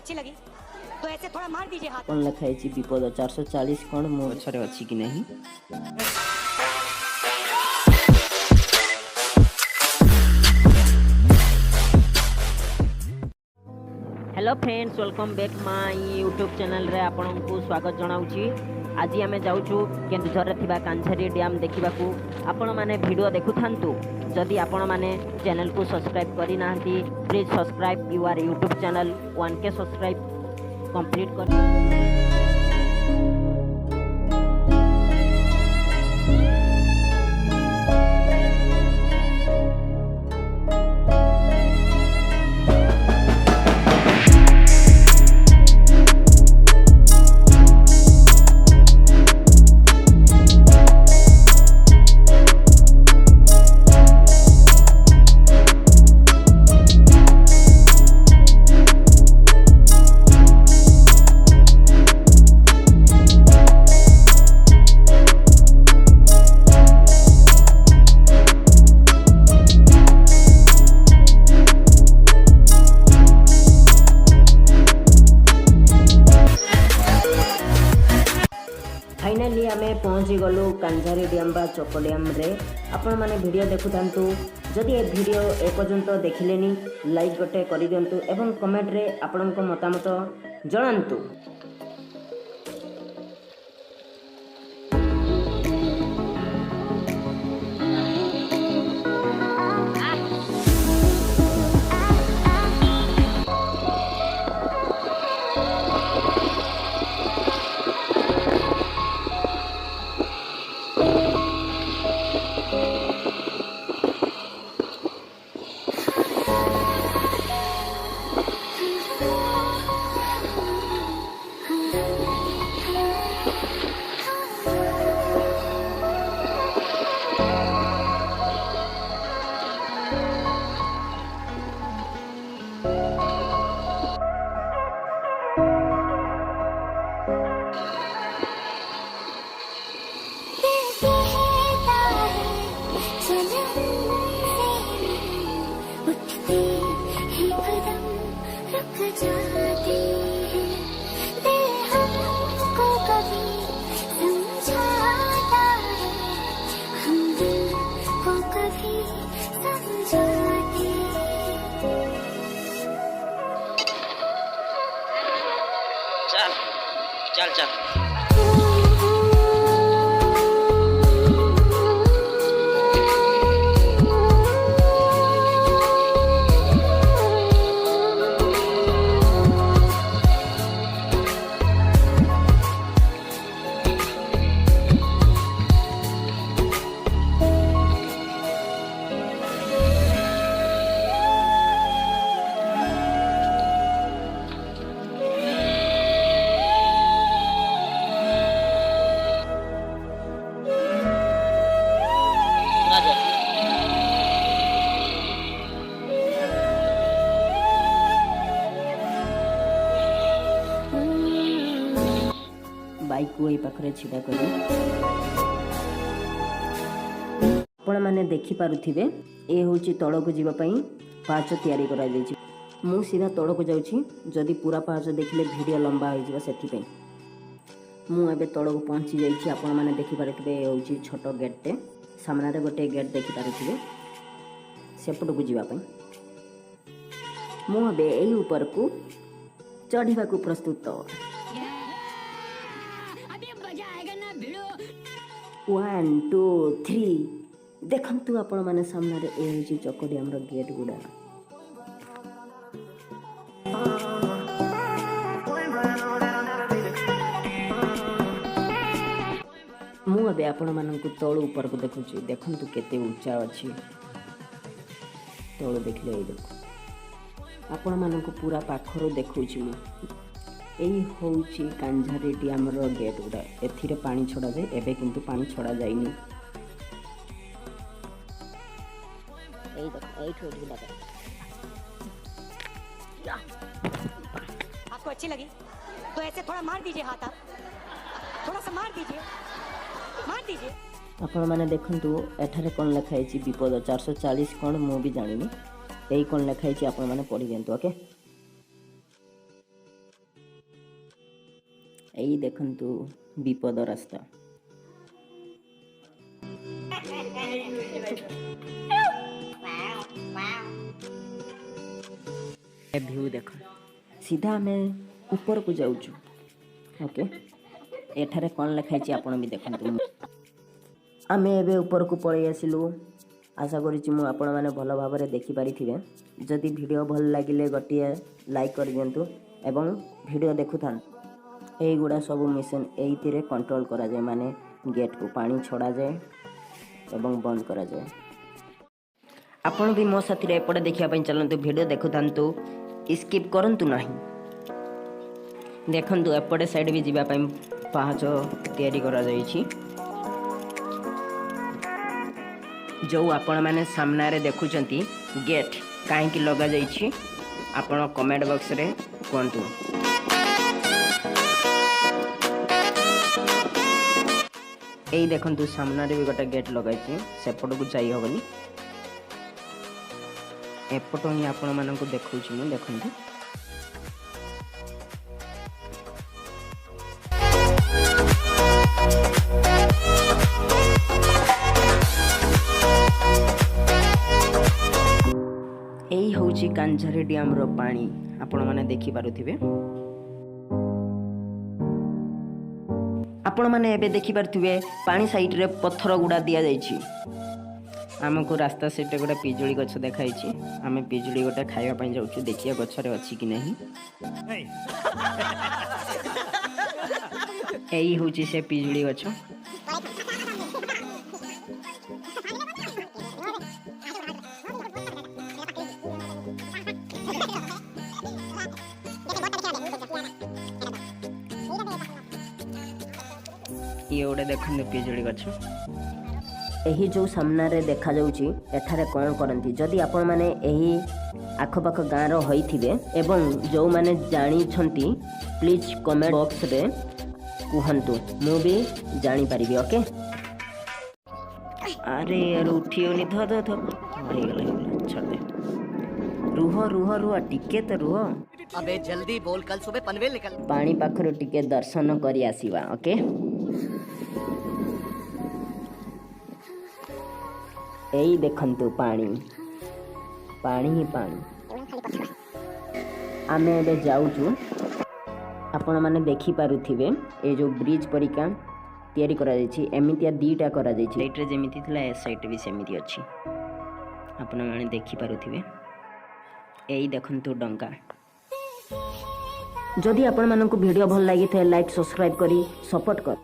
अच्छी लगी तो ऐसे थोड़ा मार दीजिए हाथ। कौन लिखा है विपद 440 कौन मो पछरे अछि कि नहीं। Hello friends, welcome back my YouTube channel रे आपन को स्वागत जनाउची। आज आम जाऊँ केन्दुझर थिबा कांझारी डैम देखा। आपण मैंने वीडियो देखु थांतु। जदि आपण मैंने चैनल को सब्सक्राइब करी नाहंती please subscribe your YouTube channel 1K subscribe complete कर। फाइनाली आम पहुँची गलु कांझारी डैम बा चक डैम रे। आपण माने वीडियो देखु थांतु। जदि ए वीडियो एपर्यंत देखिलेनी लाइक गोटे कर दियंतु एवं कमेंट रे आपणक मतामत जणांतु। चल चल चल। बाइक को पाखे छिड़ा कर आपण मैंने देखिपे ये हूँ तल को जीवाई पाहाच तैयारी कर। मु सीधा तल को जाऊँगी। जदि पूरा पाहाच देखिले वीडियो लंबा हो से मुझे तल को पहुँची जाइए। आपण मैंने देखिपे ये हूँ छोट गेटे सामने गोटे गेट देखिपे सेपट को जीवाई मुझे यही ऊपर को चढ़ा को प्रस्तुत। 1 2 3 देखंतु आपण माने सामने रे ए होची चक डैम रो गेट गुडा। मु अबे आपण मानकु तळ ऊपर को देखुची। देखंतु केते ऊंचा अछि। तळ देखले ए देखो आपण मानकु पूरा पाखरो देखुची। मु यही हूँ कांझारी डैम रो गेट गुड़ा। एथिरे पानी छड़ा जाए एबे किंतु पानी छड़ा जाइनी। आपको अच्छी लगी तो ऐसे थोड़ा मार दीजिए हाथ। आप थोड़ा सा मार दीजिए, मार दीजिए। आपण माने देखंतु एठारे कोन लिखा है विपद 440 कोन मु भी जानिनी। यही कोन लिखा है आपण माने पढ़ी दियंतु। ओके ଏଇ ଦେଖନ୍ତୁ ବିପଦ ରାସ୍ତା। ଭ୍ୟू देख सीधा आम ऊपर को जाऊँ। ओके एठारे कौन लिखाई आपण भी देखते आम एबे ऊपर को पलि आसिलु। आशा करुच्ची मु आपण मैंने भल भाव में देखिपारि जदि वीडियो भल लगिले गोटे लाइक कर दियंतु एवं वीडियो देखु था गुड़ा सब मिशन ये कंट्रोल करा जाए माने गेट को पानी छड़ा जाए एवं बंद करा जाए। आपण भी मो साथी एपटे देखा चलतु वीडियो देखु था स्किप करंतु नहीं। देखंतु एपटे साइड भी जीवा पाहाच तैयारी करा जाइछि। जो आपण माने सामना रे देखुचंती गेट काहे लगा जाइछि आपण कमेंट बॉक्स रे कहंतु। एई देखंतु सामना रे भी गोटे गेट लगाइछि सेपट को जाई होबनी एपट ही आपण मानक देखौछि मु देखंतु। एई होउछि कांझारी डैम रो पानी आपण माने देखि पारुथिबे। आपण माने एबे देखि पारुथिबे पानी साइड रे पत्थर गुडा दिया जाइछि। आमको रास्ता सेट गोटे पिजुड़ी गछ देखाई। आम पिजुड़ी गोटे खावाई जाऊँ देखिए गचरे अच्छी कि नहीं। यही हूँ से पिजुड़ी गछ। ये गोटे देखते पिजुड़ी गछ। एही जो सामना रे देखा जाउची एठारे कौन करंती जदि आपण माने एही आखपाख गाँव रो होइथिबे एवं जो माने जानी छंती प्लीज कमेंट बॉक्स रे कहंतु मु भी जानी पारिबी। ओके अरे यार उठियोनी ध ध ध हो गेला छोड़ दे। रुह रुह रुह टिके तो रुह। अबे जल्दी बोल कल सुबह पनवेल निकल। पानी पाखरो टिके दर्शन करी आसीबा। ओके यही देखंतु पानी पानी ही पानी आमे एबे जाऊचु। आपण माने देखि पारुथिबे ए जो ब्रिज परिका तयारी करा जायछि एमितिया दीटा करा जायछि। साइड रे जेमिति थिला ए साइड भी सेमिति अछि आपण माने देखि पारुथिबे। एही देखंतु डंका। जदि आपण मानकु वीडियो भल लागि थे लाइक सब्सक्राइब करी सपोर्ट कर।